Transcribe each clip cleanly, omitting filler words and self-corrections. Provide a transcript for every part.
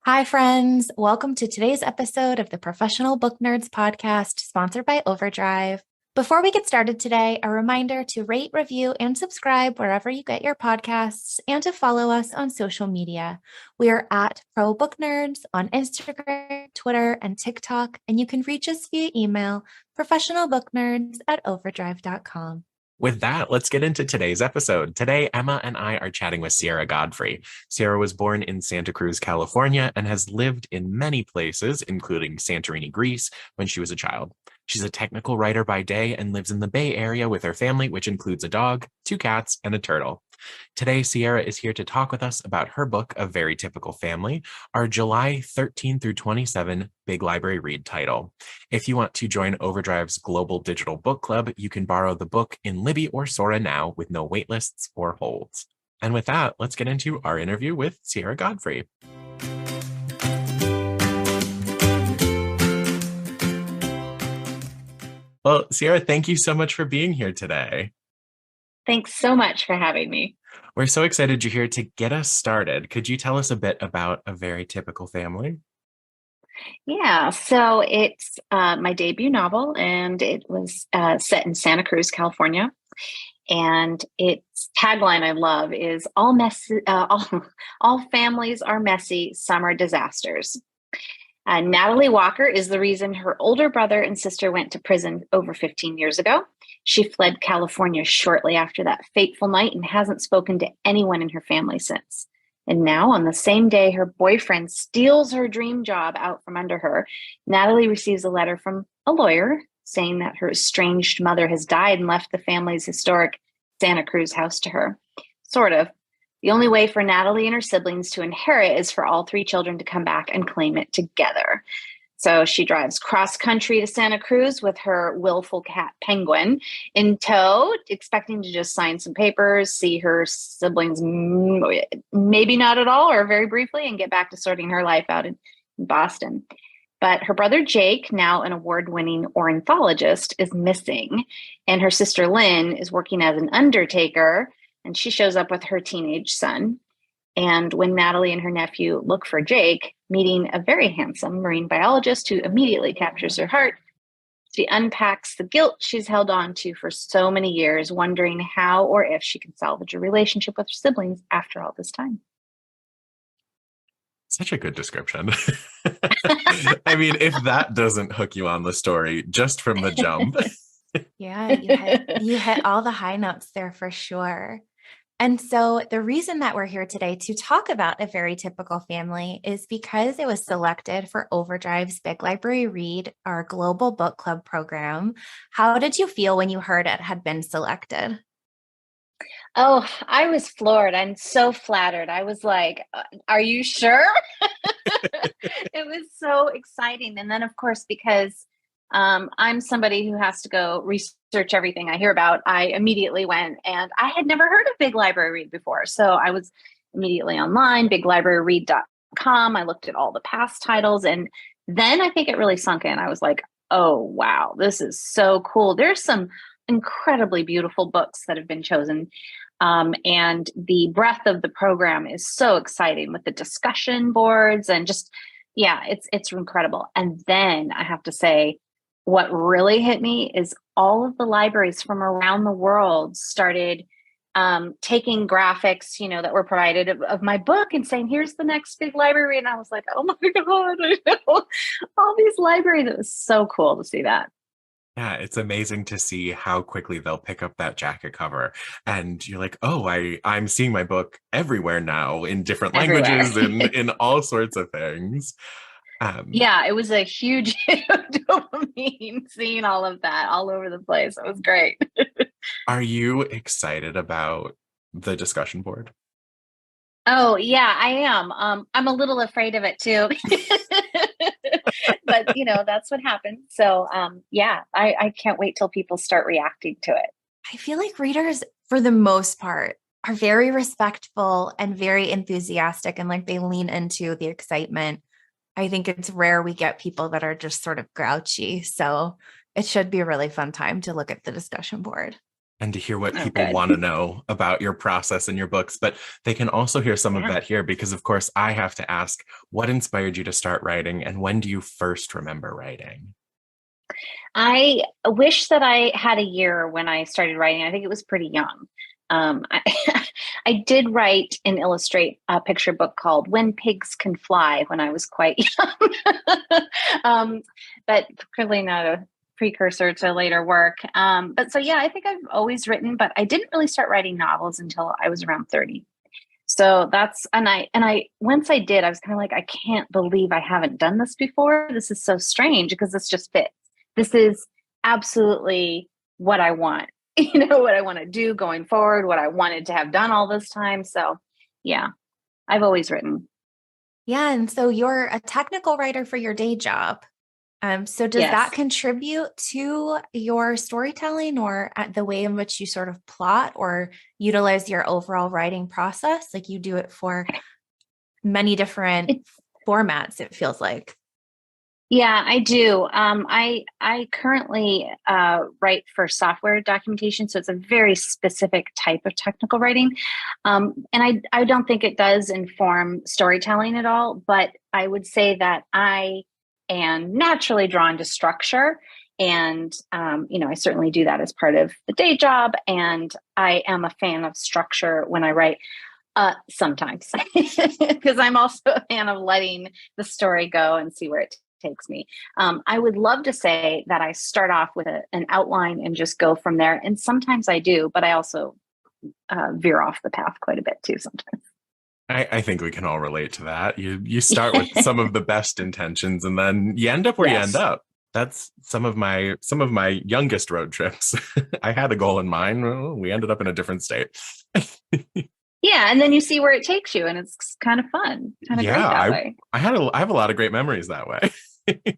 Hi, friends. Welcome to today's episode of the Professional Book Nerds podcast, sponsored by OverDrive. Before we get started today, a reminder to rate, review, and subscribe wherever you get your podcasts and to follow us on social media. We are at Pro Book Nerds on Instagram, Twitter, and TikTok, and you can reach us via email, professionalbooknerds@overdrive.com. With that, let's get into today's episode. Today, Emma and I are chatting with Sierra Godfrey. Sierra was born in Santa Cruz, California, and has lived in many places, including Santorini, Greece, when she was a child. She's a technical writer by day and lives in the Bay Area with her family, which includes a dog, 2 cats, and a turtle. Today, Sierra is here to talk with us about her book, A Very Typical Family, our July 13 through 27 Big Library Read title. If you want to join OverDrive's global digital book club, you can borrow the book in Libby or Sora now with no waitlists or holds. And with that, let's get into our interview with Sierra Godfrey. Well, Sierra, thank you so much for being here today. Thanks so much for having me. We're so excited you're here to get us started. Could you tell us a bit about A Very Typical Family? Yeah, so it's my debut novel, and it was set in Santa Cruz, California. And its tagline I love is all families are messy, some are disasters. Natalie Walker is the reason her older brother and sister went to prison over 15 years ago. She fled California shortly after that fateful night and hasn't spoken to anyone in her family since. And now, on the same day her boyfriend steals her dream job out from under her, Natalie receives a letter from a lawyer saying that her estranged mother has died and left the family's historic Santa Cruz house to her. Sort of. The only way for Natalie and her siblings to inherit is for all 3 children to come back and claim it together. So she drives cross country to Santa Cruz with her willful cat Penguin in tow, expecting to just sign some papers, see her siblings maybe not at all or very briefly, and get back to sorting her life out in Boston. But her brother Jake, now an award-winning ornithologist, is missing, and her sister Lynn is working as an undertaker, and she shows up with her teenage son. And when Natalie and her nephew look for Jake, meeting a very handsome marine biologist who immediately captures her heart, she unpacks the guilt she's held on to for so many years, wondering how or if she can salvage a relationship with her siblings after all this time. Such a good description. I mean, if that doesn't hook you on the story just from the jump. Yeah, you hit all the high notes there for sure. And so the reason that we're here today to talk about A Very Typical Family is because it was selected for OverDrive's Big Library Read, our global book club program. How did you feel when you heard it had been selected? Oh, I was floored. I'm so flattered. I was like, are you sure? It was so exciting. And then, of course, because I'm somebody who has to go research everything I hear about, I immediately went, and I had never heard of Big Library Read before. So I was immediately online, biglibraryread.com. I looked at all the past titles, and then I think it really sunk in. I was like, oh, wow, this is so cool. There's some incredibly beautiful books that have been chosen. And the breadth of the program is so exciting with the discussion boards and just, yeah, it's incredible. And then I have to say, what really hit me is all of the libraries from around the world started taking graphics, that were provided of my book and saying, here's the next big library. And I was like, oh my God, I know all these libraries. It was so cool to see that. Yeah, it's amazing to see how quickly they'll pick up that jacket cover. And you're like, oh, I'm seeing my book everywhere now in different languages and in all sorts of things. Yeah, it was a huge hit of dopamine seeing all of that all over the place. It was great. Are you excited about the discussion board? Oh, yeah, I am. I'm a little afraid of it too. But, that's what happens. So, yeah, I can't wait till people start reacting to it. I feel like readers, for the most part, are very respectful and very enthusiastic, and like they lean into the excitement. I think it's rare we get people that are just sort of grouchy. So it should be a really fun time to look at the discussion board. and to hear what Oh, people good. want to know about your process and your books, but they can also hear some of Yeah. that here because, of course, I have to ask, what inspired you to start writing, and when do you first remember writing? I wish that I had a year when I started writing. I think it was pretty young. I, I did write and illustrate a picture book called When Pigs Can Fly when I was quite young, but clearly not a precursor to later work. But so, yeah, I think I've always written, but I didn't really start writing novels until I was around 30. So that's, once I did, I was kind of like, I can't believe I haven't done this before. This is so strange because this just fits. This is absolutely what I want, what I want to do going forward, what I wanted to have done all this time. So yeah, I've always written. Yeah. And so you're a technical writer for your day job. So does that Yes. contribute to your storytelling or at the way in which you sort of plot or utilize your overall writing process? Like you do it for many different It's, formats, it feels like. yeah, I do. I currently write for software documentation, so it's a very specific type of technical writing, and I don't think it does inform storytelling at all. But I would say that I am naturally drawn to structure, and I certainly do that as part of the day job, and I am a fan of structure when I write. Sometimes, because I'm also a fan of letting the story go and see where it takes me. I would love to say that I start off with an outline and just go from there. And sometimes I do, but I also veer off the path quite a bit too sometimes. I think we can all relate to that. You start with some of the best intentions, and then you end up where you end Yes. up. That's some of my youngest road trips. I had a goal in mind. Well, we ended up in a different state. Yeah. And then you see where it takes you, and it's kind of fun, kind of Yeah, great that way. I have a lot of great memories that way.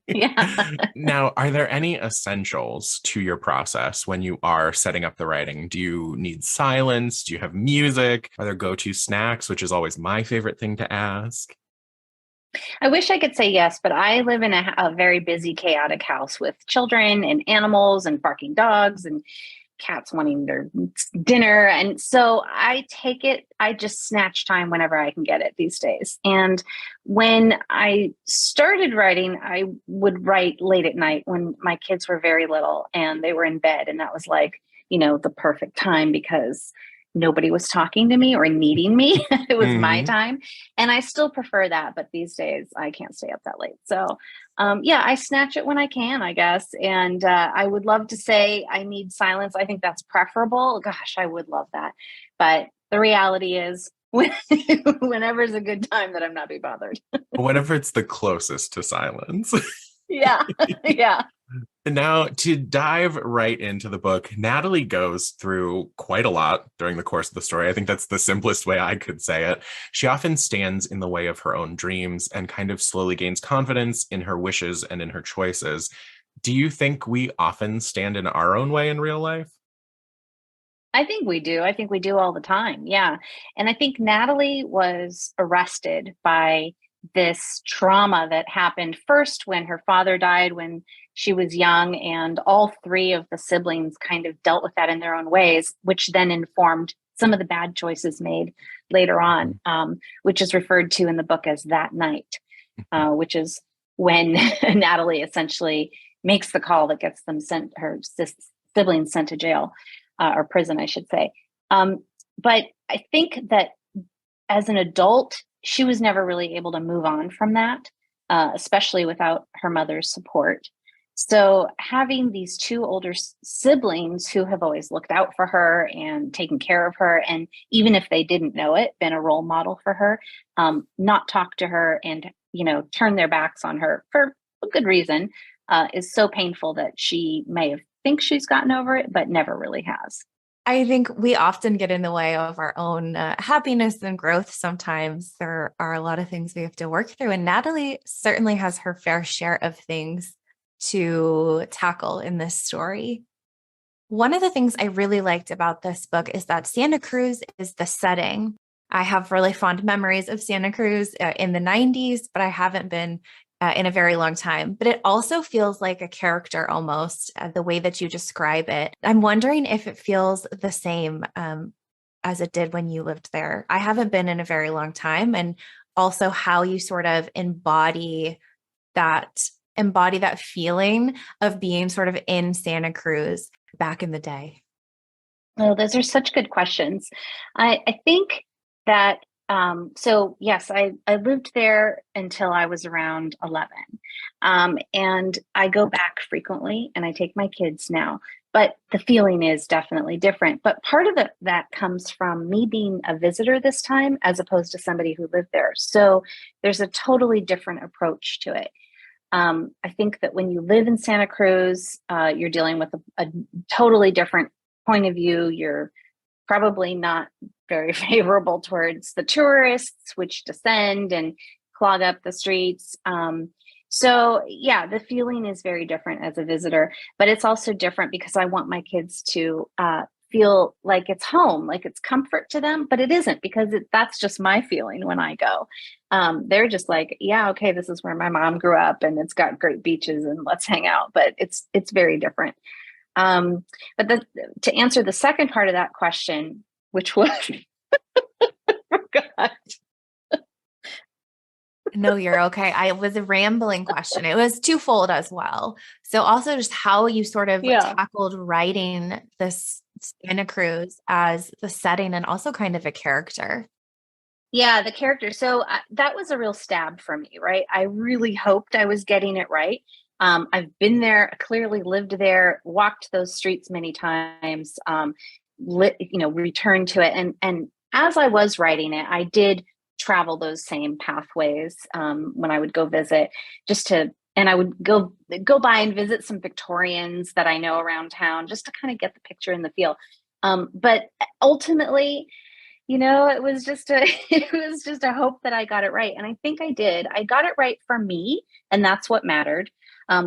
Yeah. Now, are there any essentials to your process when you are setting up the writing? Do you need silence? Do you have music? Are there go-to snacks, which is always my favorite thing to ask? I wish I could say yes, but I live in a very busy, chaotic house with children and animals and barking dogs and cats wanting their dinner. And so I just snatch time whenever I can get it these days. And when I started writing, I would write late at night when my kids were very little and they were in bed. And that was like, the perfect time because nobody was talking to me or needing me. It was my Mhm. time. And I still prefer that. But these days I can't stay up that late. So yeah, I snatch it when I can, I guess. And I would love to say I need silence. I think that's preferable. Gosh, I would love that. But the reality is, whenever is a good time that I'm not be bothered. Whenever it's the closest to silence. Yeah. Yeah. And now, to dive right into the book, Natalie goes through quite a lot during the course of the story. I think that's the simplest way I could say it. She often stands in the way of her own dreams and kind of slowly gains confidence in her wishes and in her choices. Do you think we often stand in our own way in real life? I think we do. I think we do all the time. Yeah. And I think Natalie was arrested by this trauma that happened first when her father died when she was young. And all three of the siblings kind of dealt with that in their own ways, which then informed some of the bad choices made later on, which is referred to in the book as that night, which is when Natalie essentially makes the call that gets them sent, her siblings sent to jail or prison, I should say. But I think that as an adult, she was never really able to move on from that, especially without her mother's support. So having these two older siblings who have always looked out for her and taken care of her, and even if they didn't know it, been a role model for her, not talk to her and, turn their backs on her for a good reason, is so painful that she may have think she's gotten over it, but never really has. I think we often get in the way of our own happiness and growth. Sometimes there are a lot of things we have to work through. And Natalie certainly has her fair share of things to tackle in this story. One of the things I really liked about this book is that Santa Cruz is the setting. I have really fond memories of Santa Cruz in the 90s, but I haven't been in a very long time, but it also feels like a character almost, the way that you describe it. I'm wondering if it feels the same as it did when you lived there. I haven't been in a very long time, and also how you sort of that feeling of being sort of in Santa Cruz back in the day. Oh, those are such good questions. I think that, so yes, I lived there until I was around 11. And I go back frequently and I take my kids now, but the feeling is definitely different. But part of that comes from me being a visitor this time, as opposed to somebody who lived there. So there's a totally different approach to it. I think that when you live in Santa Cruz, you're dealing with a totally different point of view. You're probably not very favorable towards the tourists, which descend and clog up the streets. So yeah, the feeling is very different as a visitor, but it's also different because I want my kids to feel like it's home, like it's comfort to them, but it isn't, because that's just my feeling when I go. They're just like, yeah, okay, this is where my mom grew up and it's got great beaches and let's hang out, but it's very different. But to answer the second part of that question, which was, I forgot. No, you're okay. It was a rambling question. It was twofold as well. So also just how you sort of tackled writing this Santa Cruz as the setting and also kind of a character. Yeah, the character. So that was a real stab for me, right? I really hoped I was getting it right. I've been there, clearly lived there, walked those streets many times, returned to it. And as I was writing it, I did travel those same pathways when I would go visit, and I would go by and visit some Victorians that I know around town, just to kind of get the picture and the feel. But ultimately, it was just a hope that I got it right. And I think I did. I got it right for me, and that's what mattered.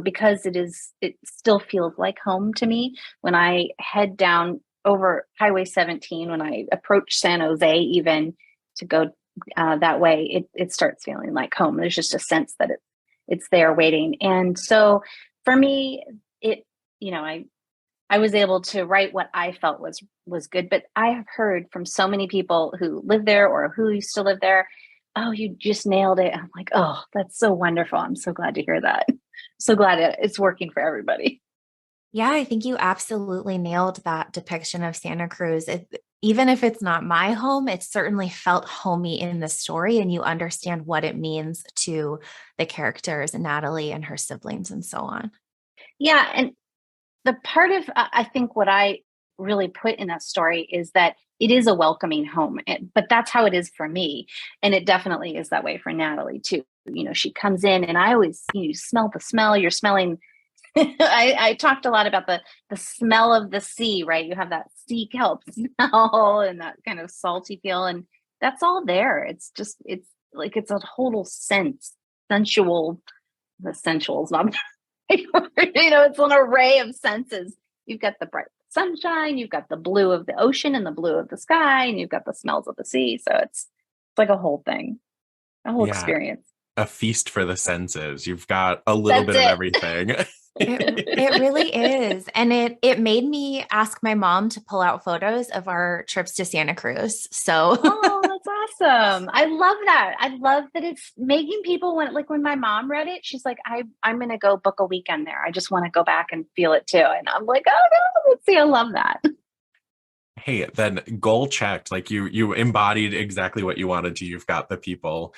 Because it still feels like home to me when I head down over Highway 17, when I approach San Jose, even to go that way, it starts feeling like home. There's just a sense that it's there waiting. And so for me, I was able to write what I felt was good. But I have heard from so many people who live there or who used to live there, oh, you just nailed it. I'm like, oh, that's so wonderful. I'm so glad to hear that. So glad it's working for everybody. Yeah, I think you absolutely nailed that depiction of Santa Cruz. Even if it's not my home, it certainly felt homey in the story, and you understand what it means to the characters, Natalie and her siblings and so on. Yeah. And the part of, I think what I really put in that story is that it is a welcoming home, but that's how it is for me. And it definitely is that way for Natalie too. She comes in and I always, smell the smell. You're smelling. I talked a lot about the smell of the sea, right? You have that sea kelp smell and that kind of salty feel. And that's all there. It's like, it's a total sensual, the sensual is not, it's an array of senses. You've got the bright sunshine, you've got the blue of the ocean and the blue of the sky, and you've got the smells of the sea. So it's like a whole thing, a whole experience. A feast for the senses. You've got a little bit of everything. It really is. And it made me ask my mom to pull out photos of our trips to Santa Cruz. So oh, that's awesome. I love that. I love that it's making people when my mom read it, she's like, I'm going to go book a weekend there. I just want to go back and feel it too. And I'm like, oh no, let's see. I love that. Hey, then goal checked. Like you embodied exactly what you wanted to. You've got the people,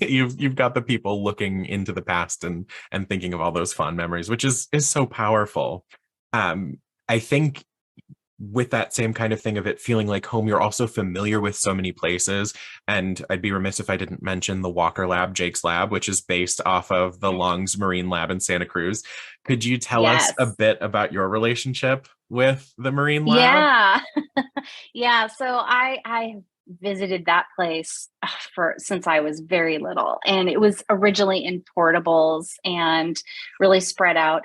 you've got the people looking into the past and thinking of all those fond memories, which is so powerful. I think with that same kind of thing of it feeling like home, you're also familiar with so many places. And I'd be remiss if I didn't mention the Walker Lab, Jake's Lab, which is based off of the Long's Marine Lab in Santa Cruz. Could you tell us a bit about your relationship with the Marine Lab? Yeah. Yeah. So I visited that place since I was very little, and it was originally in portables and really spread out.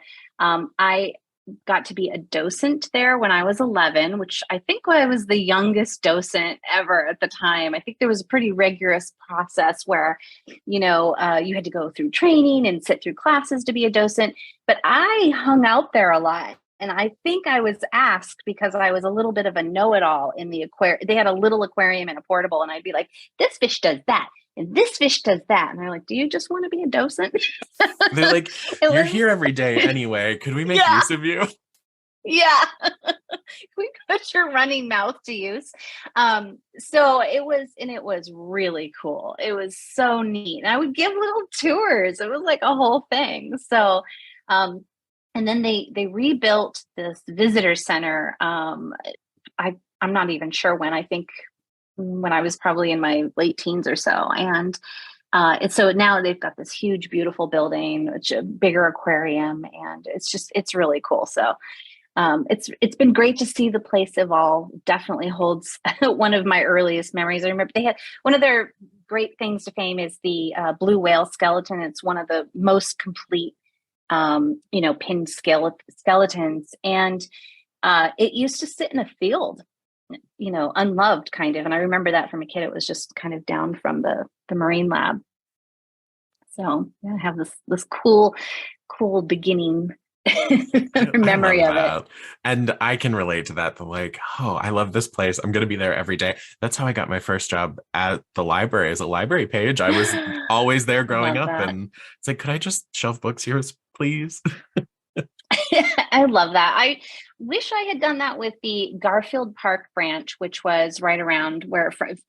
got to be a docent there when I was 11, which I think I was the youngest docent ever at the time. I think there was a pretty rigorous process where, you had to go through training and sit through classes to be a docent. But I hung out there a lot. And I think I was asked because I was a little bit of a know-it-all in the aquarium. They had a little aquarium and a portable, and I'd be like, this fish does that. And this fish does that. And they're like, do you just want to be a docent? They're like, you're here every day anyway. Could we make use of you? Yeah. We put your running mouth to use. So it was really cool. It was so neat. And I would give little tours. It was like a whole thing. So, and then they rebuilt this visitor center. I'm not even sure when. I think when I was probably in my late teens or so. And so now they've got this huge, beautiful building, which a bigger aquarium, and it's really cool. So it's been great to see the place evolve. Definitely holds one of my earliest memories. I remember they had one of their great things to fame is the blue whale skeleton. It's one of the most complete pinned skeletons. And it used to sit in a field, unloved kind of. And I remember that from a kid. It was just kind of down from the Marine Lab. So I have this cool beginning memory of it. And I can relate to that. Like, oh, I love this place. I'm going to be there every day. That's how I got my first job at the library as a library page. I was always there growing up. That. And it's like, could I just shelf books here, please? I love that. I wish I had done that with the Garfield Park branch, which was right around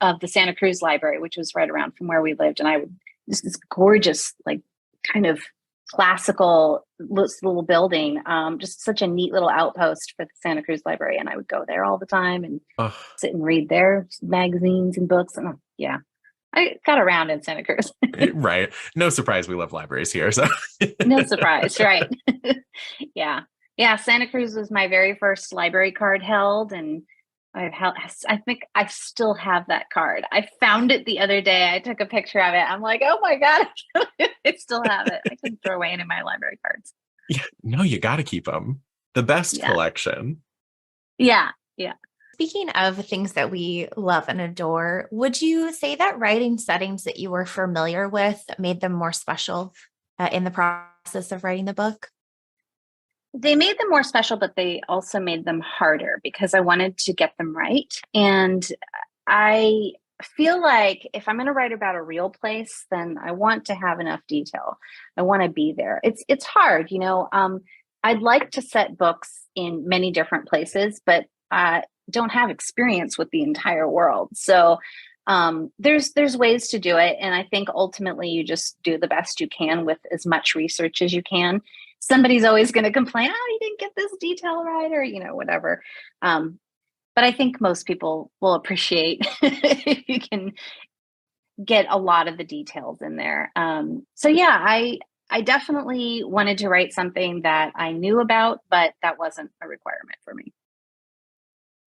of the Santa Cruz Library, which was right around from where we lived. And this gorgeous, like kind of classical little building, just such a neat little outpost for the Santa Cruz Library. And I would go there all the time and sit and read their magazines and books. And I got around in Santa Cruz. Right. No surprise. We love libraries here. So no surprise. Right. Yeah. Yeah. Santa Cruz was my very first library card held. And I think I still have that card. I found it the other day. I took a picture of it. I'm like, oh my God, I still have it. I can throw away any of my library cards. Yeah. No, you got to keep them. The best collection. Yeah. Yeah. Speaking of things that we love and adore, would you say that writing settings that you were familiar with made them more special in the process of writing the book? They made them more special, but they also made them harder because I wanted to get them right. And I feel like if I'm going to write about a real place, then I want to have enough detail. I want to be there. It's hard, I'd like to set books in many different places, but don't have experience with the entire world. So there's ways to do it. And I think ultimately you just do the best you can with as much research as you can. Somebody's always going to complain, oh, you didn't get this detail right, or, whatever. But I think most people will appreciate if you can get a lot of the details in there. So yeah, I definitely wanted to write something that I knew about, but that wasn't a requirement for me.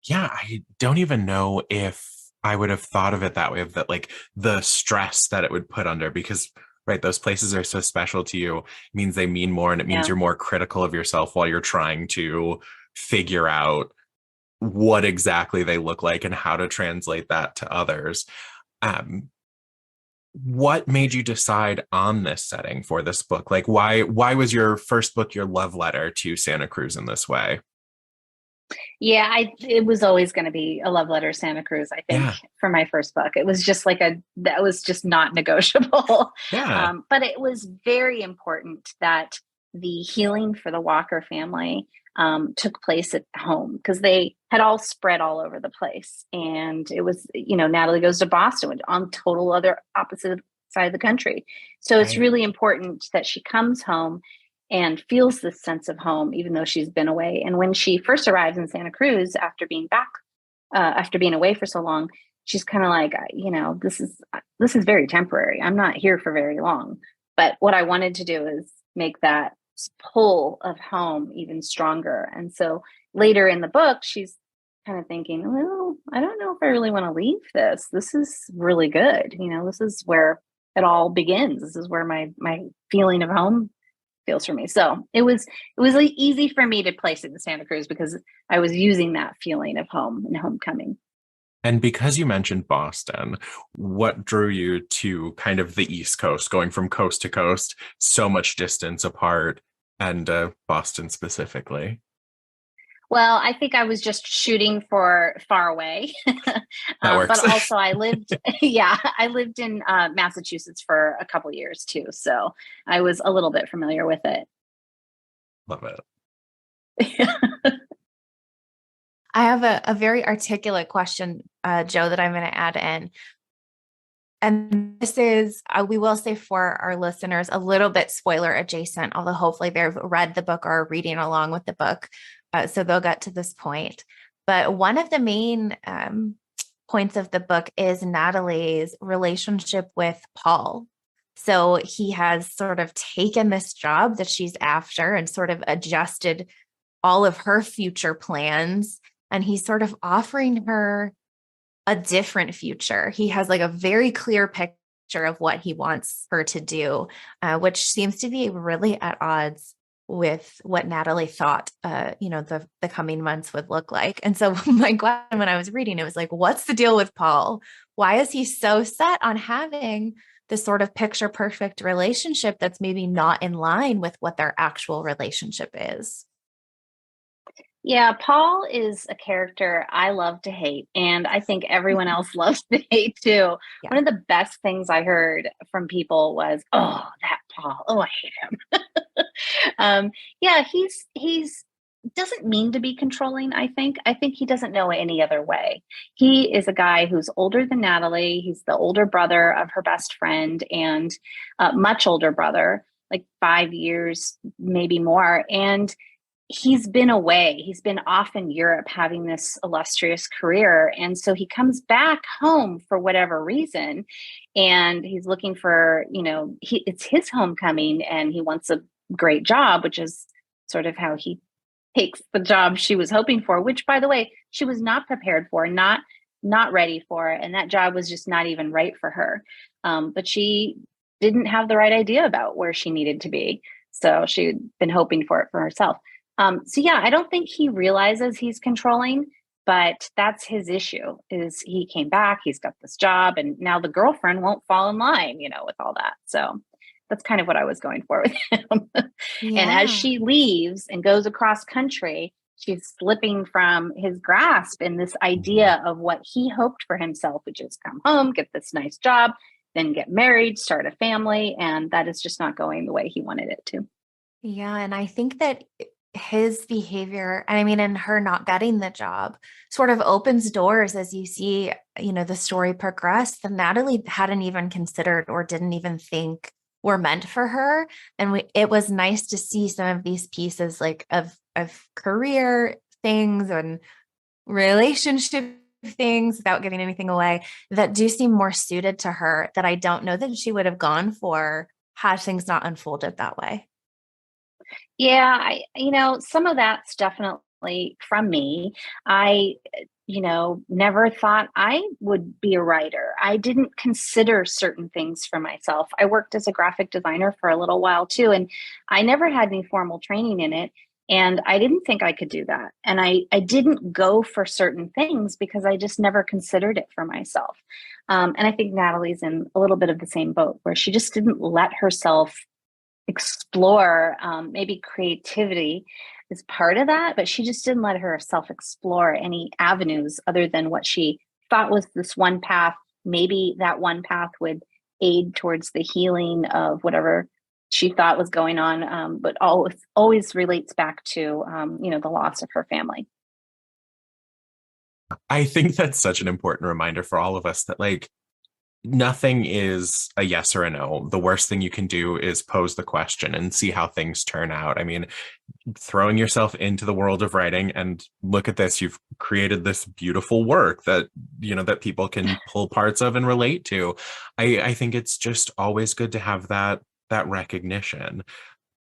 Yeah, I don't even know if I would have thought of it that way, of that, like the stress that it would put under, because right, those places are so special to you. It means they mean more, and it means you're more critical of yourself while you're trying to figure out what exactly they look like and how to translate that to others. What made you decide on this setting for this book? Like, why was your first book your love letter to Santa Cruz in this way? Yeah, it was always going to be a love letter to Santa Cruz, I think, for my first book. It was just that was just not negotiable. Yeah. But it was very important that the healing for the Walker family took place at home, because they had all spread all over the place. And it was, Natalie goes to Boston on total other opposite side of the country. So it's really important that she comes home and feels this sense of home, even though she's been away. And when she first arrives in Santa Cruz after being away for so long, she's kind of like, this is very temporary. I'm not here for very long. But what I wanted to do is make that pull of home even stronger. And so later in the book, she's kind of thinking, well, I don't know if I really want to leave this. This is really good. This is where it all begins. This is where my feeling of home feels for me. So it was like easy for me to place it in Santa Cruz because I was using that feeling of home and homecoming. And because you mentioned Boston, what drew you to kind of the East Coast, going from coast to coast, so much distance apart, and Boston specifically? Well, I think I was just shooting for far away. That works. But also I lived, yeah, I lived in Massachusetts for a couple years too. So I was a little bit familiar with it. Love it. I have a very articulate question, Joe, that I'm going to add in. And this is, we will say for our listeners, a little bit spoiler adjacent, although hopefully they've read the book or are reading along with the book. So they'll get to this point. But one of the main points of the book is Natalie's relationship with Paul. So he has sort of taken this job that she's after and sort of adjusted all of her future plans. And he's sort of offering her a different future. He has like a very clear picture of what he wants her to do, which seems to be really at odds with what Natalie thought, the coming months would look like. And so my question when I was reading, it was like, what's the deal with Paul? Why is he so set on having this sort of picture perfect relationship that's maybe not in line with what their actual relationship is? Yeah, Paul is a character I love to hate, and I think everyone else loves to hate too. Yeah. One of the best things I heard from people was, "Oh, that Paul! Oh, I hate him." Yeah, he's doesn't mean to be controlling. I think he doesn't know any other way. He is a guy who's older than Natalie. He's the older brother of her best friend, and much older brother, like 5 years, maybe more, and he's been away. He's been off in Europe having this illustrious career. And so he comes back home for whatever reason. And he's looking for, it's his homecoming and he wants a great job, which is sort of how he takes the job she was hoping for, which by the way, she was not prepared for, not ready for. And that job was just not even right for her. But she didn't have the right idea about where she needed to be. So she'd been hoping for it for herself. So yeah, I don't think he realizes he's controlling, but that's his issue is he came back, he's got this job, and now the girlfriend won't fall in line, with all that. So that's kind of what I was going for with him. Yeah. And as she leaves and goes across country, she's slipping from his grasp in this idea of what he hoped for himself, which is come home, get this nice job, then get married, start a family. And that is just not going the way he wanted it to. Yeah. And I think that his behavior, and her not getting the job sort of opens doors as you see, the story progress that Natalie hadn't even considered or didn't even think were meant for her. And it was nice to see some of these pieces like of career things and relationship things without giving anything away that do seem more suited to her that I don't know that she would have gone for had things not unfolded that way. Yeah, some of that's definitely from me. I, never thought I would be a writer. I didn't consider certain things for myself. I worked as a graphic designer for a little while too, and I never had any formal training in it. And I didn't think I could do that. And I didn't go for certain things because I just never considered it for myself. And I think Natalie's in a little bit of the same boat where she just didn't let herself explore. Maybe creativity is part of that, but she just didn't let herself explore any avenues other than what she thought was this one path. Maybe that one path would aid towards the healing of whatever she thought was going on, but always relates back to the loss of her family. I think that's such an important reminder for all of us that nothing is a yes or a no. The worst thing you can do is pose the question and see how things turn out. Throwing yourself into the world of writing and look at this, you've created this beautiful work that, that people can pull parts of and relate to. I think it's just always good to have that recognition.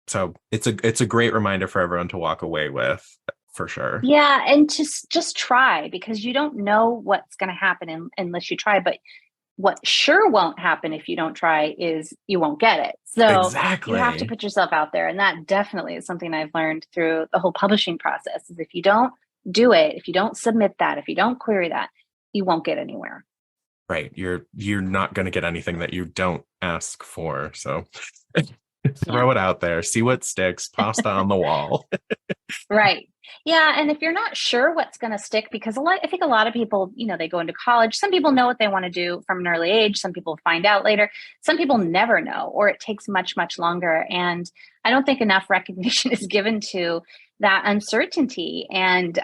So it's a great reminder for everyone to walk away with, for sure. Yeah. And just try, because you don't know what's going to happen unless you try, but what sure won't happen if you don't try is you won't get it. So you have to Exactly. put yourself out there. And that definitely is something I've learned through the whole publishing process is if you don't do it, if you don't submit that, if you don't query that, you won't get anywhere. Right. You're not going to get anything that you don't ask for. So Yeah. throw it out there, see what sticks, pasta on the wall. Right. Yeah. And if you're not sure what's going to stick, because I think a lot of people, they go into college. Some people know what they want to do from an early age. Some people find out later. Some people never know, or it takes much, much longer. And I don't think enough recognition is given to that uncertainty. And,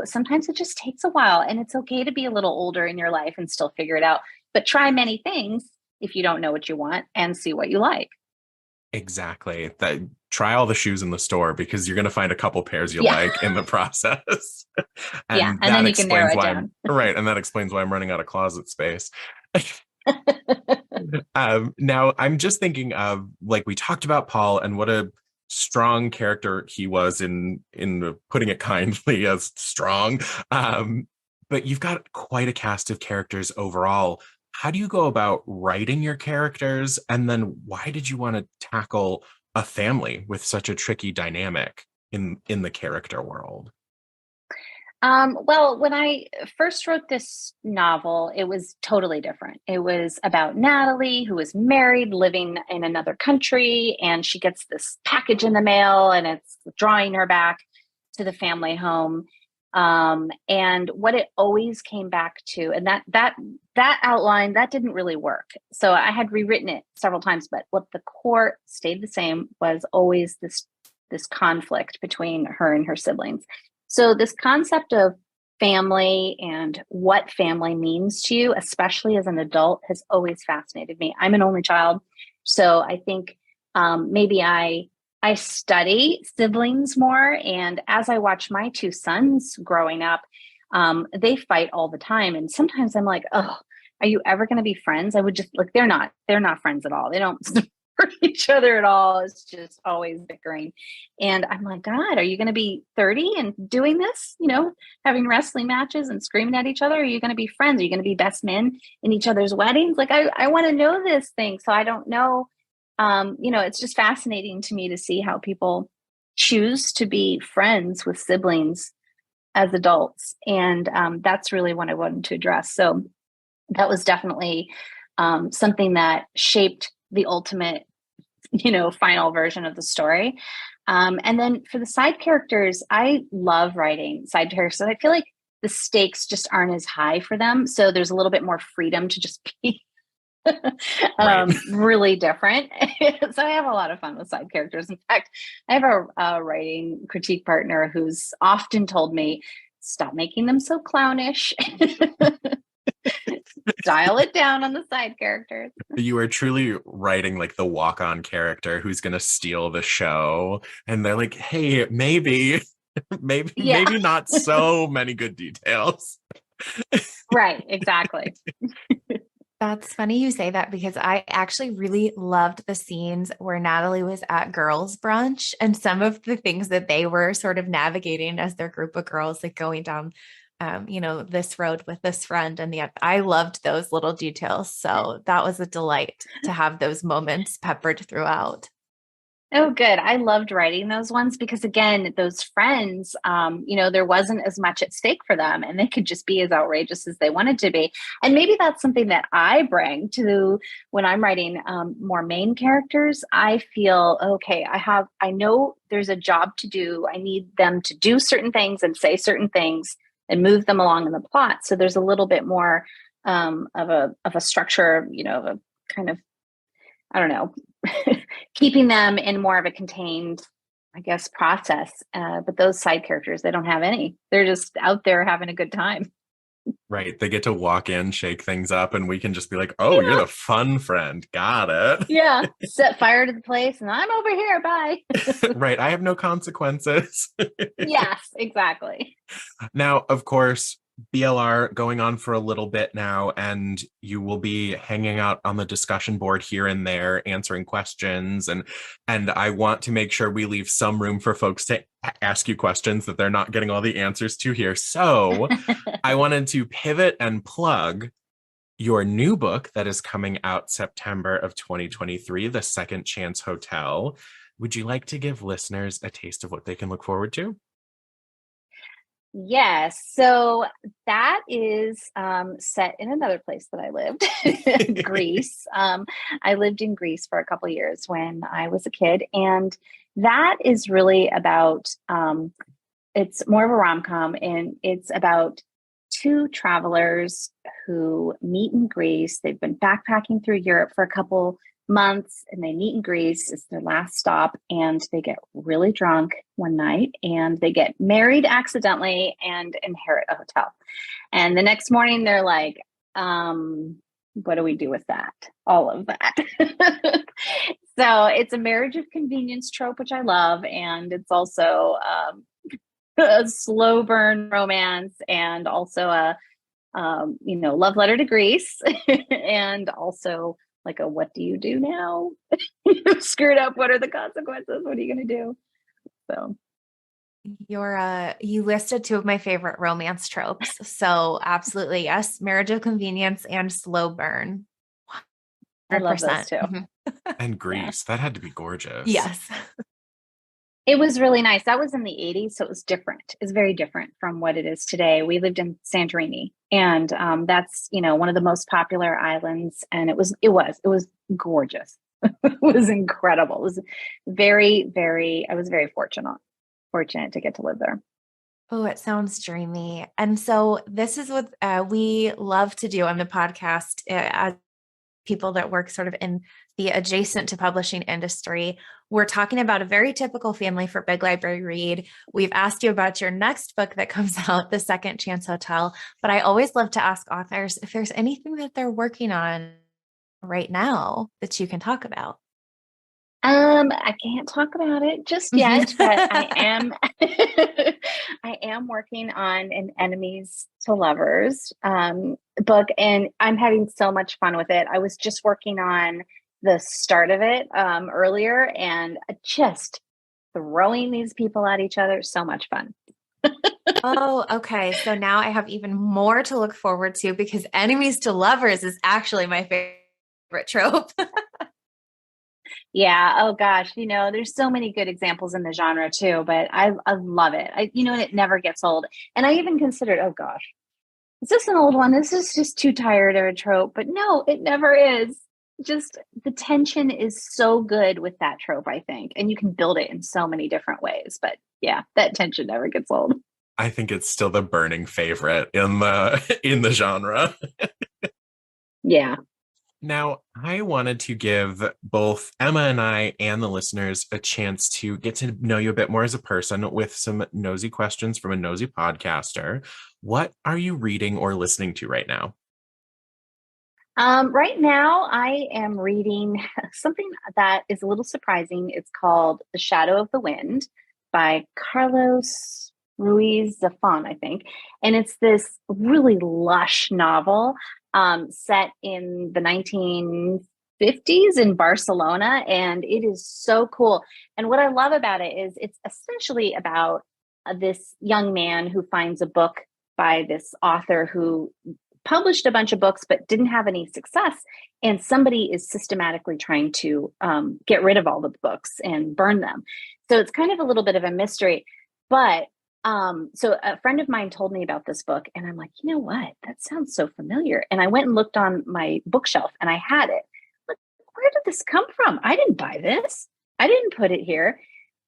sometimes it just takes a while, and it's okay to be a little older in your life and still figure it out, but try many things if you don't know what you want and see what you like. Exactly. That try all the shoes in the store because you're going to find a couple pairs you Yeah. like in the process. Yeah. And And that then you can narrow explains it why down. right. And that explains why I'm running out of closet space. Now I'm just thinking of like we talked about Paul and what a strong character he was in putting it kindly as strong. But you've got quite a cast of characters overall. How do you go about writing your characters? And then why did you want to tackle a family with such a tricky dynamic in the character world? Well, when I first wrote this novel, it was totally different. It was about Natalie, who is married, living in another country, and she gets this package in the mail, and it's drawing her back to the family home. And what it always came back to, and that outline that didn't really work. So I had rewritten it several times, but what the core stayed the same was always this conflict between her and her siblings. So this concept of family and what family means to you, especially as an adult, has always fascinated me. I'm an only child, so I think maybe I study siblings more. And as I watch my two sons growing up, they fight all the time, and sometimes I'm like, oh, are you ever going to be friends? I would just like they're not friends at all. They don't support each other at all. It's just always bickering. And I'm like, God, are you going to be 30 and doing this, having wrestling matches and screaming at each other? Are you going to be friends? Are you going to be best men in each other's weddings? Like, I want to know this thing. So I don't know. It's just fascinating to me to see how people choose to be friends with siblings as adults. And that's really what I wanted to address. So that was definitely something that shaped the ultimate, final version of the story. And then for the side characters, I love writing side characters. So I feel like the stakes just aren't as high for them. So there's a little bit more freedom to just be Right. really different. So I have a lot of fun with side characters. In fact, I have a writing critique partner who's often told me, stop making them so clownish. Dial it down on the side characters. You are truly writing like the walk-on character who's going to steal the show. And they're like, hey, maybe, Yeah. maybe not so many good details. Right. Exactly. That's funny you say that because I actually really loved the scenes where Natalie was at girls' brunch and some of the things that they were sort of navigating as their group of girls, like going down, this road with this friend and the other. I loved those little details. So that was a delight to have those moments peppered throughout. Oh, good. I loved writing those ones because, again, those friends, there wasn't as much at stake for them and they could just be as outrageous as they wanted to be. And maybe that's something that I bring to when I'm writing more main characters. I feel, okay, I know there's a job to do. I need them to do certain things and say certain things and move them along in the plot. So there's a little bit more of a structure, of a kind of, I don't know, keeping them in more of a contained, I guess, process. But those side characters, they don't have any. They're just out there having a good time. Right. They get to walk in, shake things up, and we can just be like, oh, you're Yeah. the fun friend. Got it. Yeah. Set fire to the place and I'm over here. Bye. Right. I have no consequences. Yes, exactly. Now, of course, BLR going on for a little bit now, and you will be hanging out on the discussion board here and there, answering questions. And I want to make sure we leave some room for folks to ask you questions that they're not getting all the answers to here. So I wanted to pivot and plug your new book that is coming out September of 2023, The Second Chance Hotel. Would you like to give listeners a taste of what they can look forward to? Yes. So that is set in another place that I lived, Greece. I lived in Greece for a couple of years when I was a kid. And that is really about, it's more of a rom-com, and it's about two travelers who meet in Greece. They've been backpacking through Europe for a couple months, and they meet in Greece. It's their last stop, and they get really drunk one night, and they get married accidentally and inherit a hotel. And the next morning they're like, what do we do with that? All of that. So it's a marriage of convenience trope, which I love. And it's also a slow burn romance, and also a love letter to Greece, and also like a what do you do now? You've screwed up. What are the consequences? What are you going to do? So you listed two of my favorite romance tropes. So absolutely, yes, marriage of convenience and slow burn. 100%. I love those too. And Greece, that had to be gorgeous. Yes. It was really nice. That was in the 80s, so it was different. It's very different from what it is today. We lived in Santorini, and that's, one of the most popular islands, and it was gorgeous. It was incredible. It was I was very fortunate to get to live there. Oh, it sounds dreamy. And so this is what we love to do on the podcast as people that work sort of in the adjacent to publishing industry. We're talking about a very typical family for Big Library Read. We've asked you about your next book that comes out, The Second Chance Hotel, but I always love to ask authors if there's anything that they're working on right now that you can talk about. I can't talk about it just yet, but I am working on an Enemies to Lovers book, and I'm having so much fun with it. I was just working on the start of it earlier, and just throwing these people at each other, so much fun. Oh, okay. So now I have even more to look forward to, because Enemies to Lovers is actually my favorite trope. Yeah. Oh gosh. There's so many good examples in the genre too, but I love it. And it never gets old. And I even considered, oh gosh, is this an old one? This is just too tired of a trope, but no, it never is. Just the tension is so good with that trope, I think. And you can build it in so many different ways, but yeah, that tension never gets old. I think it's still the burning favorite in the genre. Yeah. Now, I wanted to give both Emma and I and the listeners a chance to get to know you a bit more as a person with some nosy questions from a nosy podcaster. What are you reading or listening to right now? Right now, I am reading something that is a little surprising. It's called The Shadow of the Wind by Carlos Ruiz Zafón, I think. And it's this really lush novel set in the 1950s in Barcelona. And it is so cool. And what I love about it is it's essentially about this young man who finds a book by this author who published a bunch of books but didn't have any success, and somebody is systematically trying to get rid of all of the books and burn them. So it's kind of a little bit of a mystery, but so a friend of mine told me about this book, and I'm like, you know what, that sounds so familiar. And I went and looked on my bookshelf, and I had it. Like, where did this come from? I didn't buy this. I didn't put it here.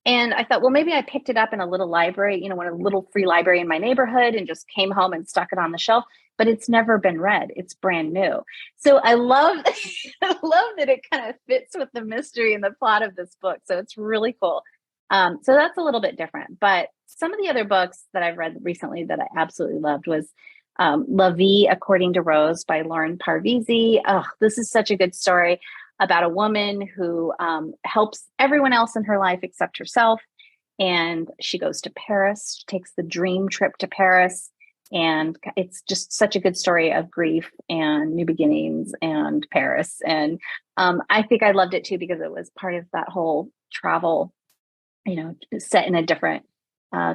And I thought, well, maybe I picked it up in a little library, in a little free library in my neighborhood, and just came home and stuck it on the shelf. But it's never been read. It's brand new. So I love, I love that it kind of fits with the mystery and the plot of this book. So it's really cool. So that's a little bit different. But some of the other books that I've read recently that I absolutely loved was La Vie According to Rose by Lauren Parvizi. Oh, this is such a good story about a woman who helps everyone else in her life except herself. And she goes to Paris, takes the dream trip to Paris. And it's just such a good story of grief and new beginnings and Paris. And I think I loved it too, because it was part of that whole travel, set in a different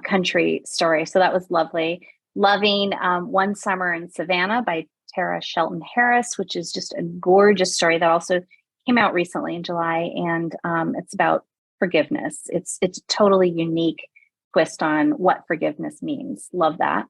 country story. So that was lovely. Loving One Summer in Savannah by Tara Shelton Harris, which is just a gorgeous story that also came out recently in July. And it's about forgiveness. It's a totally unique twist on what forgiveness means. Love that.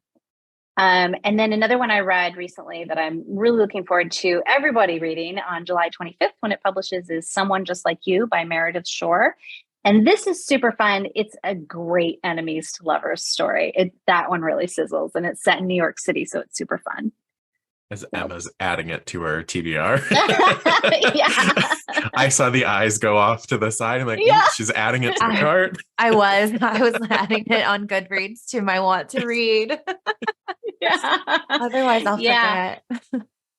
And then another one I read recently that I'm really looking forward to everybody reading on July 25th when it publishes is Someone Just Like You by Meredith Shore. And this is super fun. It's a great enemies to lovers story. That one really sizzles, and it's set in New York City, so it's super fun. As Emma's adding it to her TBR. Yeah. I saw the eyes go off to the side. I'm like, she's adding it to the cart. I was adding it on Goodreads to my want to read. Yeah. Otherwise I'll forget.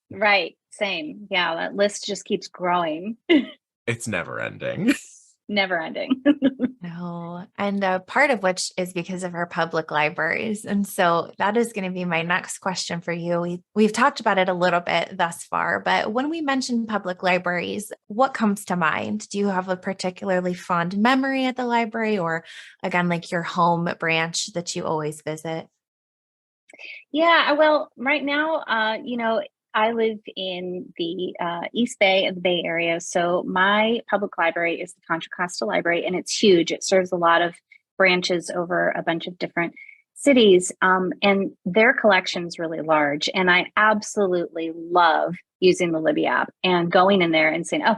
Right. Same. Yeah. That list just keeps growing. It's never ending. Never ending. No. And part of which is because of our public libraries. And so that is going to be my next question for you. We've talked about it a little bit thus far, but when we mention public libraries, what comes to mind? Do you have a particularly fond memory at the library, or again, like your home branch that you always visit? Yeah, well, right now, I live in the East Bay of the Bay Area. So my public library is the Contra Costa Library, and it's huge. It serves a lot of branches over a bunch of different cities, and their collection's really large. And I absolutely love using the Libby app and going in there and saying, oh,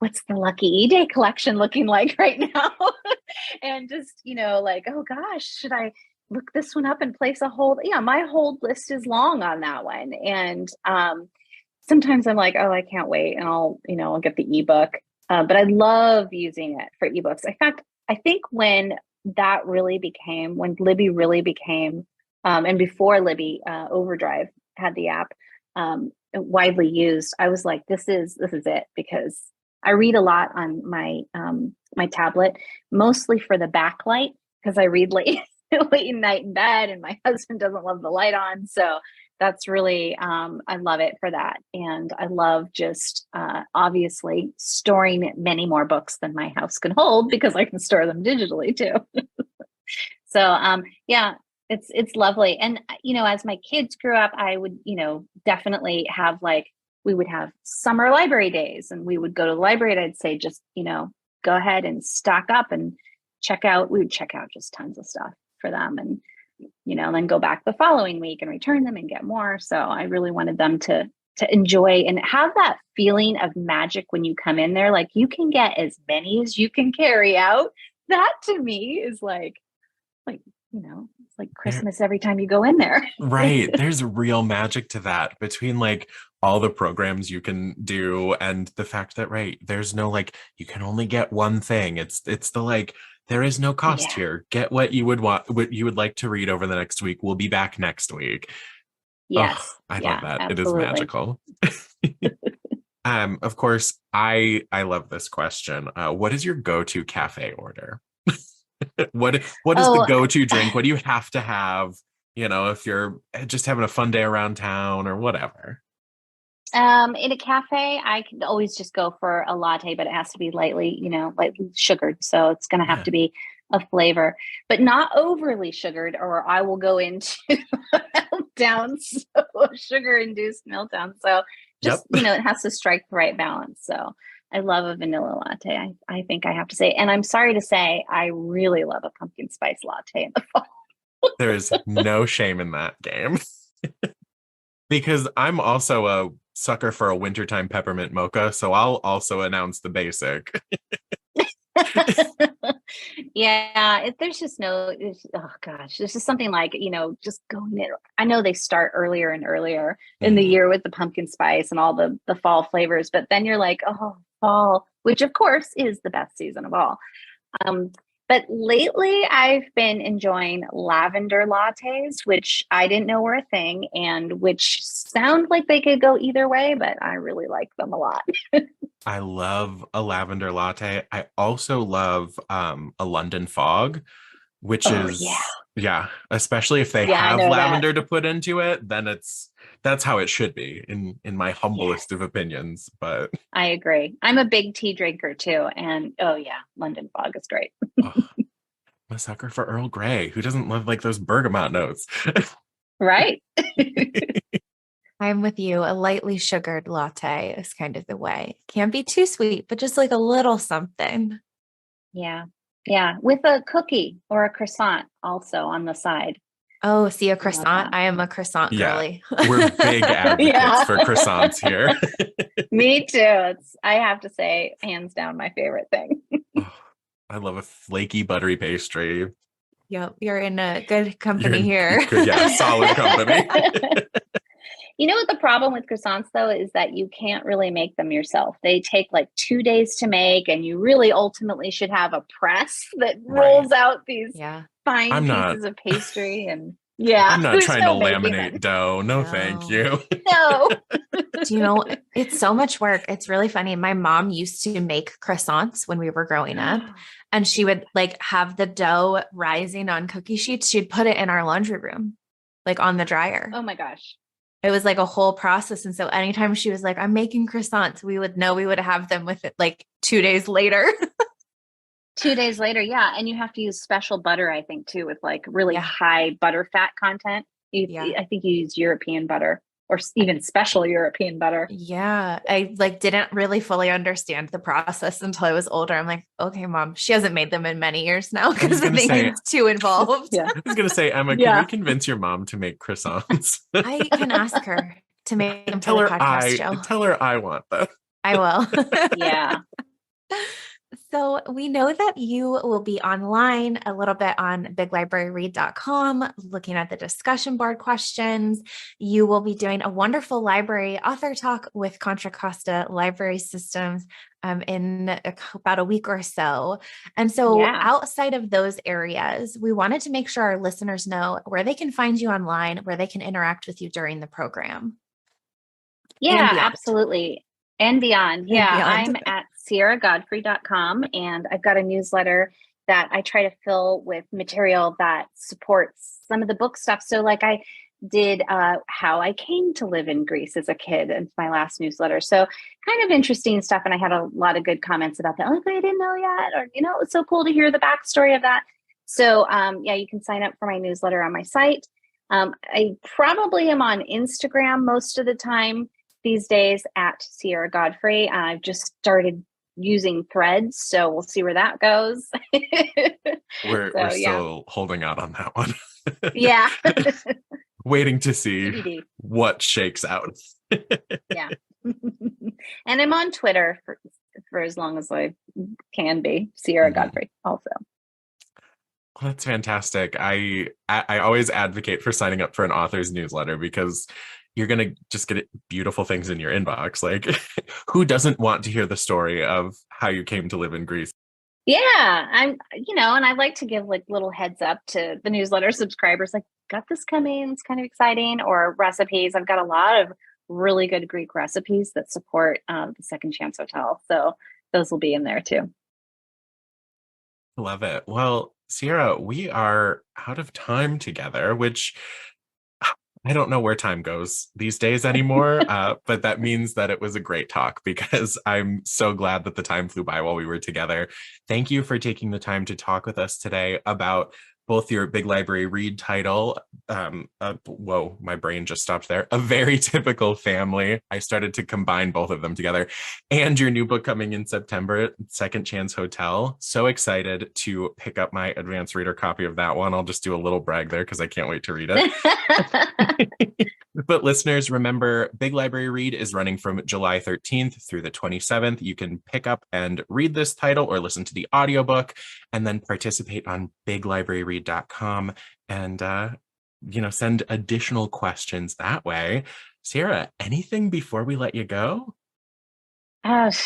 what's the Lucky E-Day collection looking like right now? And just, like, oh gosh, should I look this one up and place a hold? Yeah, my hold list is long on that one. And sometimes I'm like, oh, I can't wait. And I'll get the ebook. But I love using it for ebooks. In fact, I think when Libby really became, and before Libby, OverDrive had the app widely used, I was like, this is it, because I read a lot on my my tablet, mostly for the backlight, because I read late night in bed, and my husband doesn't love the light on. So that's really, I love it for that. And I love just obviously storing many more books than my house can hold, because I can store them digitally too. So yeah, it's lovely. And, as my kids grew up, I would, definitely have we would have summer library days, and we would go to the library, and I'd say, just, go ahead and stock up and we would check out just tons of stuff for them, and then go back the following week and return them and get more. So I really wanted them to enjoy and have that feeling of magic when you come in there. Like, you can get as many as you can carry out. That to me is it's like Christmas every time you go in there. Right. There's real magic to that, between all the programs you can do and the fact that, right, there's no you can only get one thing. It's the there is no cost here. Get what you would want, what you would like to read over the next week. We'll be back next week. Yes. I love that. Absolutely. It is magical. Of course, I love this question. What is your go-to cafe order? What is the go-to drink? What do you have to have, if you're just having a fun day around town or whatever? In a cafe, I can always just go for a latte, but it has to be lightly sugared. So it's going to have to be a flavor, but not overly sugared, or I will go into meltdown, sugar-induced meltdown. So just, it has to strike the right balance. So I love a vanilla latte. I think I have to say, and I'm sorry to say, I really love a pumpkin spice latte in the fall. There is no shame in that game. Because I'm also a sucker for a wintertime peppermint mocha, so I'll also announce the basic. Yeah, there's just there's just something just going in. I know they start earlier and earlier in the year with the pumpkin spice and all the fall flavors, but then you're like, oh, fall, which of course is the best season of all. But lately I've been enjoying lavender lattes, which I didn't know were a thing, and which sound like they could go either way, but I really like them a lot. I love a lavender latte. I also love a London fog, which is, especially if they have lavender to put into it, then that's how it should be in my humblest of opinions. But I agree. I'm a big tea drinker too. And London fog is great. I'm a sucker for Earl Grey. Who doesn't love those bergamot notes? Right. I'm with you. A lightly sugared latte is kind of the way. Can't be too sweet, but just like a little something. Yeah. Yeah. With a cookie or a croissant also on the side. Oh, see a I love croissant? that. I am a croissant Yeah, girly. we're big advocates Yeah. for croissants here. Me too. I have to say, hands down, my favorite thing. Oh, I love a flaky, buttery pastry. Yep, you're in a good You're company in here. good, yeah, solid company. You know what the problem with croissants though is that you can't really make them yourself. They take like 2 days to make, and you really ultimately should have a press that rolls out these Yeah. fine I'm not pieces of pastry. And yeah, I'm not there's trying to no making laminate them. dough. No, thank you. No. Do you know, it's so much work. It's really funny. My mom used to make croissants when we were growing up, and she would like have the dough rising on cookie sheets. She'd put it in our laundry room, like on the dryer. Oh my gosh. It was like a whole process. And so anytime she was like, I'm making croissants, we would know we would have them with it like 2 days later. 2 days later, yeah. And you have to use special butter, I think, too, with like really Yeah. high butter fat content. I think you use European butter or even special European butter. Yeah. I like didn't really fully understand the process until I was older. I'm like, okay, mom, she hasn't made them in many years now because I think it's too involved. Yeah. I was going to say, Emma, can we convince your mom to make croissants? I can ask her to make them tell for the her podcast show. Tell her I want them. I will. Yeah. So we know that you will be online a little bit on biglibraryread.com, looking at the discussion board questions. You will be doing a wonderful library author talk with Contra Costa Library Systems in about a week or so. And so outside of those areas, we wanted to make sure our listeners know where they can find you online, where they can interact with you during the program. Yeah, absolutely. And beyond. Yeah, beyond. I'm at sierragodfrey.com, and I've got a newsletter that I try to fill with material that supports some of the book stuff. So like I did how I came to live in Greece as a kid in my last newsletter. So kind of interesting stuff. And I had a lot of good comments about that. Like, I didn't know yet. Or, you know, it was so cool to hear the backstory of that. So yeah, you can sign up for my newsletter on my site. I probably am on Instagram most of the time these days at Sierra Godfrey. I've just started using Threads, so we'll see where that goes. We're still holding out on that one. Yeah. Waiting to see what shakes out. Yeah. And I'm on Twitter for as long as I can be, Sierra Godfrey also. Well, that's fantastic. I always advocate for signing up for an author's newsletter because you're going to just get beautiful things in your inbox. Like, who doesn't want to hear the story of how you came to live in Greece? Yeah, and I like to give like little heads up to the newsletter subscribers, like, got this coming, it's kind of exciting, or recipes. I've got a lot of really good Greek recipes that support the Second Chance Hotel. So those will be in there too. Love it. Well, Sierra, we are out of time together, which I don't know where time goes these days anymore, but that means that it was a great talk because I'm so glad that the time flew by while we were together. Thank you for taking the time to talk with us today about both your Big Library Read title. Whoa, my brain just stopped there. A Very Typical Family. I started to combine both of them together. And your new book coming in September, Second Chance Hotel. So excited to pick up my advanced reader copy of that one. I'll just do a little brag there because I can't wait to read it. But listeners, remember, Big Library Read is running from July 13th through the 27th. You can pick up and read this title or listen to the audiobook and then participate on biglibraryread.com and, send additional questions that way. Sierra, anything before we let you go?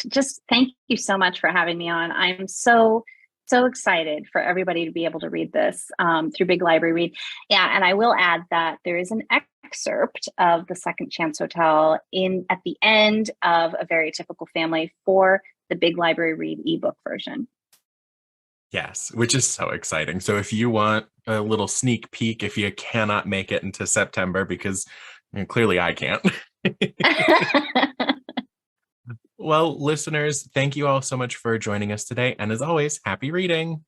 Just thank you so much for having me on. I'm so excited for everybody to be able to read this through Big Library Read. Yeah, and I will add that there is an excerpt of the Second Chance Hotel at the end of A Very Typical Family for the Big Library Read ebook version. Yes, which is so exciting. So if you want a little sneak peek, if you cannot make it into September, because clearly I can't. Well, listeners, thank you all so much for joining us today. And as always, happy reading.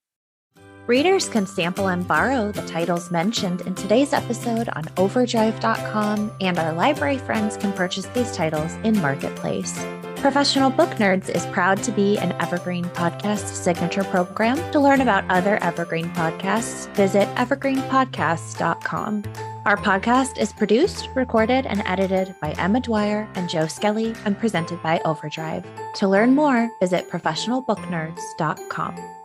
Readers can sample and borrow the titles mentioned in today's episode on overdrive.com, and our library friends can purchase these titles in Marketplace. Professional Book Nerds is proud to be an Evergreen Podcast signature program. To learn about other Evergreen podcasts, visit evergreenpodcasts.com. Our podcast is produced, recorded, and edited by Emma Dwyer and Joe Skelly and presented by OverDrive. To learn more, visit professionalbooknerds.com.